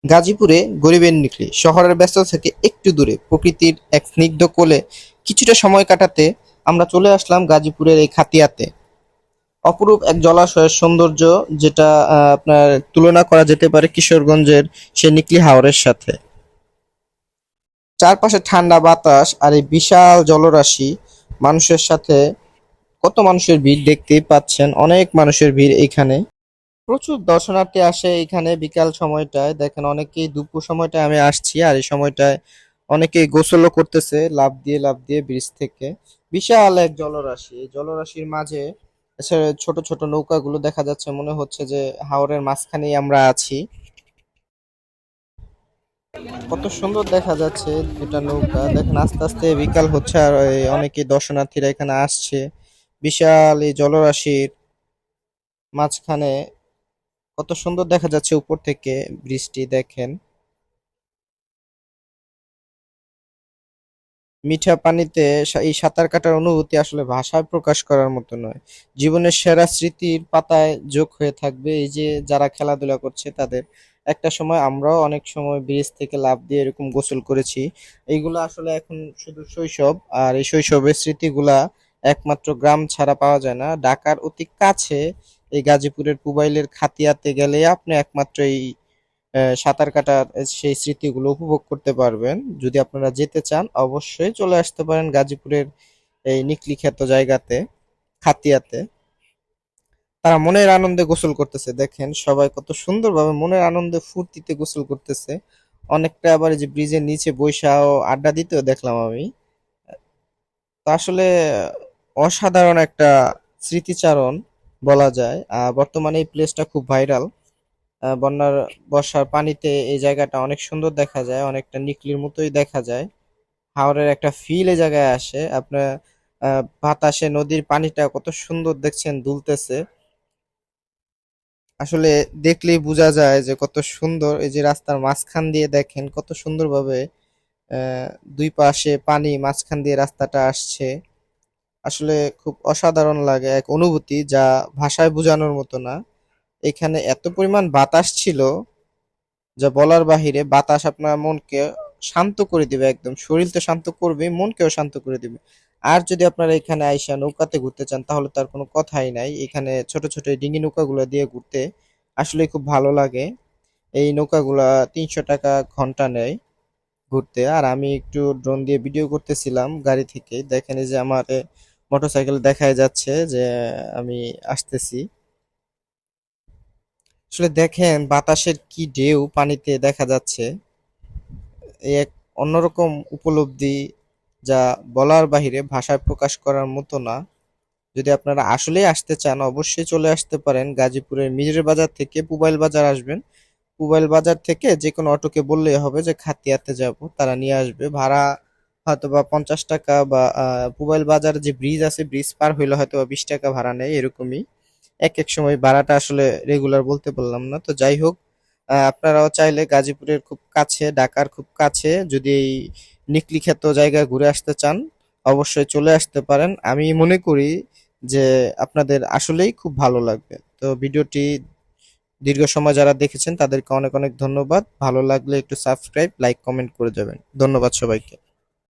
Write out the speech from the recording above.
গাজীপুরে গরিবের নিকলি শহরের ব্যস্ততা থেকে একটু দূরে প্রকৃতির এক স্নিগ্ধ কোলে কিছুটা সময় কাটাতে আমরা চলে আসলাম গাজীপুরের এই খাতিয়াতে। অপরূপ এক জলাশয়ের সৌন্দর্য, যেটা আপনার তুলনা করা যেতে পারে কিশোরগঞ্জের সেই নিকলি হাওরের সাথে। চারপাশে ঠান্ডা বাতাস আর এই বিশাল জলরাশি মানুষের সাথে। কত মানুষের ভিড় দেখতেই পাচ্ছেন, অনেক মানুষের ভিড় এইখানে। প্রচুর দর্শনার্থী আসে এখানে বিকাল সময়টায়। দেখেন অনেকেই দুপুর সময়টায় আমি আসছি, আর এই সময়টায় অনেকেই গোসলও করতেছে লাফ দিয়ে লাফ দিয়ে ব্রিজ থেকে। বিশাল এক জলরাশি, এই জলরাশির মাঝে ছোট ছোট নৌকাগুলো দেখা যাচ্ছে, মনে হচ্ছে যে হাওরের মাঝখানেই আমরা আছি। কত সুন্দর দেখা যাচ্ছে দুটা নৌকা। দেখেন আস্তে আস্তে বিকাল হচ্ছে, আর অনেকেই দর্শনার্থীরা এখানে আসছে বিশাল এই জলরাশির মাঝখানে। কত সুন্দর দেখা যাচ্ছে উপর থেকে বৃষ্টি। দেখেন মিঠা পানিতে এই সাঁতার কাটার অনুভূতি আসলে ভাষায় প্রকাশ করার মতো নয়। জীবনের সেরা স্মৃতির পাতায় যোগ হয়ে থাকবে এই যে যারা খেলাধুলা করছে তাদের। একটা সময় আমরাও অনেক সময় ব্রিজ থেকে লাফ দিয়ে এরকম গোসল করেছি। এইগুলো আসলে এখন শুধু শৈশব, আর এই শৈশবের স্মৃতিগুলা একমাত্র গ্রাম ছাড়া পাওয়া যায় না। ঢাকার অতি কাছে এই গাজীপুরের পুবাইলের খাতিয়াতে গেলে আপনি একমাত্র এই সাঁতার কাটার সেই স্মৃতিগুলো উপভোগ করতে পারবেন। যদি আপনারা যেতে চান অবশ্যই চলে আসতে পারেন গাজীপুরের এই নিকলি খ্যাত জায়গাতে, খাতিয়াতে। তারা মনের আনন্দে গোসল করতেছে, দেখেন সবাই কত সুন্দরভাবে মনের আনন্দে ফুর্তিতে গোসল করতেছে। অনেকটা আবার এই যে ব্রিজের নিচে বৈশাও আড্ডা দিতেও দেখলাম আমি। তো আসলে অসাধারণ একটা স্মৃতিচারণ বলা যায়। বর্তমানে এই প্লেসটা খুব ভাইরাল। বন্যার বর্ষার পানিতে এই জায়গাটা অনেক সুন্দর দেখা যায়, অনেকটা নিকলির মতোই দেখা যায়। হাওরের একটা ফিল এই জায়গায় আসে আপনার। বাতাসে নদীর পানিটা কত সুন্দর দেখছেন দুলতেছে। আসলে দেখলেই বোঝা যায় যে কত সুন্দর। এই যে রাস্তার মাঝখান দিয়ে দেখেন কত সুন্দরভাবে আহ দুই পাশে পানি, মাঝখান দিয়ে রাস্তাটা আসছে। আসলে খুব অসাধারণ লাগে, এক অনুভূতি যা ভাষায় বোঝানোর মতো না। এখানে এত পরিমাণ বাতাস ছিল যা বলার বাহিরে। বাতাস আপনার মনকে শান্ত করে দিবে, একদম শরীর তো শান্ত করবে, মনকেও শান্ত করে দিবে। আর যদি আপনারা এখানে আইসা নৌকাতে ঘুরতে চান তাহলে তার কোনো কথাই নাই। এখানে ছোট ছোট এই ডিঙি নৌকাগুলো দিয়ে ঘুরতে আসলে খুব ভালো লাগে। এই নৌকাগুলা ৩০০ টাকা ঘন্টা নেয় ঘুরতে। আর আমি একটু ড্রোন দিয়ে ভিডিও করতেছিলাম গাড়ি থেকে। দেখেন এই যে আমার মোটরসাইকেল দেখাই যাচ্ছে যে আমি আসতেছি। আসলে দেখেন বাতাসের কি ঢেউ পানিতে দেখা যাচ্ছে। এই এক অন্যরকম উপলব্ধি যা বলার বাহিরে, ভাষায় প্রকাশ করার মতো না। যদি আপনারা আসলেই আসতে চান অবশ্যই চলে আসতে পারেন গাজীপুরের মিজরে বাজার থেকে পুবাইল বাজার আসবেন। পুবাইল বাজার থেকে যে কোনো অটোকে বললেই হবে যে খাতিয়াতে যাব, তারা নিয়ে আসবে। ভাড়া হয়তো বা 50 টাকা, বা পুবাইল বাজার যে ব্রিজ আছে ব্রিজ পার হইলে হয়তো বা 20 টাকা ভাড়া নেয় এরকমই। এক এক সময় ভাড়াটা আসলে রেগুলার বলতে পারলাম না। তো যাই হোক, আপনারাও চাইলে গাজীপুরের খুব কাছে, ঢাকার খুব কাছে যদি এই নিকলি খ্যাত জায়গায় ঘুরে আসতে চান অবশ্যই চলে আসতে পারেন। আমি মনে করি যে আপনাদের আসলেই খুব ভালো লাগবে। তো ভিডিওটি দীর্ঘ সময় যারা দেখেছেন তাদেরকে অনেক অনেক ধন্যবাদ। ভালো লাগলে একটু সাবস্ক্রাইব, লাইক, কমেন্ট করে যাবেন। ধন্যবাদ সবাইকে।